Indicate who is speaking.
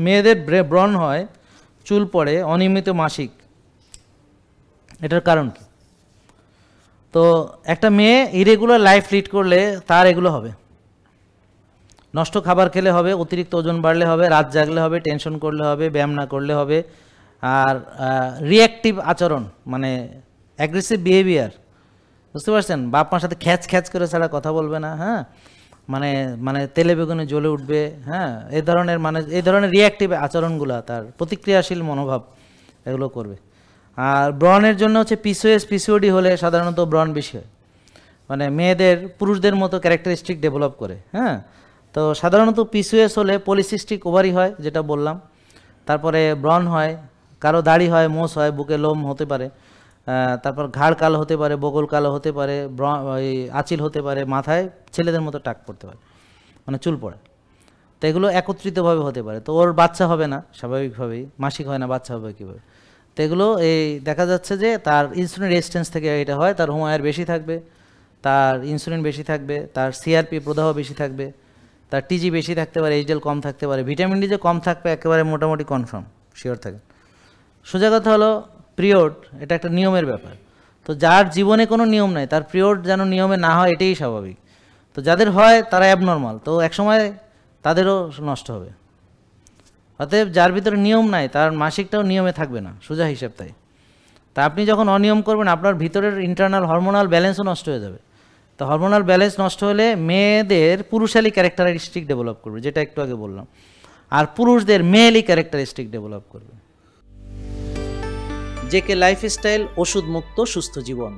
Speaker 1: মেয়েদের ব্রণ হয়, চুল পড়ে, অনিয়মিত মাসিক, এটার কারণ কি? তো একটা মেয়ে ইরেগুলার লাইফ লিড করলে তার এগুলো হবে। নষ্ট খাবার খেলে হবে, অতিরিক্ত ওজন বাড়লে হবে, রাত জাগলে হবে, টেনশন করলে হবে, ব্যায়াম না করলে হবে, আর রিঅ্যাক্টিভ আচরণ মানে অ্যাগ্রেসিভ বিহেভিয়ার, বুঝতে পারছেন? বাপ মার সাথে খ্যাচ খ্যাচ করে ছাড়া কথা বলবে না, হ্যাঁ, মানে মানে তেলে বেগুনে জ্বলে উঠবে, হ্যাঁ, এই ধরনের রিঅ্যাক্টিভ আচরণগুলো, তার প্রতিক্রিয়াশীল মনোভাব, এগুলো করবে। আর ব্রণের জন্য হচ্ছে পিসিওএস পিসিওডি হলে সাধারণত ব্রণ বেশি হয়, মানে মেয়েদের পুরুষদের মতো ক্যারেক্টারিস্টিক ডেভেলপ করে, হ্যাঁ। তো সাধারণত পিসিওএস হলে পলিসিস্টিক ওভারি হয়, যেটা বললাম, তারপরে ব্রণ হয়, কারো দাড়ি হয়, মোষ হয়, বুকে লোম হতে পারে, তারপর ঘাড় কালো হতে পারে, বগল কালো হতে পারে, আঁচিল হতে পারে, মাথায় ছেলেদের মতো টাক পড়তে পারে, মানে চুল পড়ে। তো এগুলো একত্রিতভাবে হতে পারে। তো ওর বাচ্চা হবে না স্বাভাবিকভাবেই, মাসিক হয় না, বাচ্চা হবে কীভাবে? তো এগুলো এই দেখা যাচ্ছে যে তার ইনসুলিন রেজিস্ট্যান্স থেকে এটা হয়, তার হোমওয়ার বেশি থাকবে, তার ইনসুলিন বেশি থাকবে, তার সিআরপি প্রদাহ বেশি থাকবে, তার টিজি বেশি থাকতে পারে, এইচডিএল কম থাকতে পারে, ভিটামিন ডি যে কম থাকবে একেবারে মোটামুটি কনফার্ম, শিওর থাকে। সোজা কথা হলো পিরিয়ড এটা একটা নিয়মের ব্যাপার। তো যার জীবনে কোনো নিয়ম নাই, তার পিরিয়ড যেন নিয়মে না হয় এটাই স্বাভাবিক। তো যাদের হয় তারা অ্যাবনর্মাল, তো একসময় তাদেরও নষ্ট হবে। অতএব যার ভিতরে নিয়ম নাই তার মাসিকটাও নিয়মে থাকবে না, সোজা হিসেব তাই। তা আপনি যখন অনিয়ম করবেন আপনার ভিতরের ইন্টারনাল হরমোনাল ব্যালেন্সও নষ্ট হয়ে যাবে। তো হরমোনাল ব্যালেন্স নষ্ট হলে মেয়েদের পুরুষালী ক্যারেক্টারিস্টিক ডেভেলপ করবে, যেটা একটু আগে বললাম, আর পুরুষদের মেয়েলি ক্যারেক্টারিস্টিক ডেভেলপ করবে।
Speaker 2: জেকে লাইফস্টাইল, ওষুধ মুক্ত সুস্থ জীবন।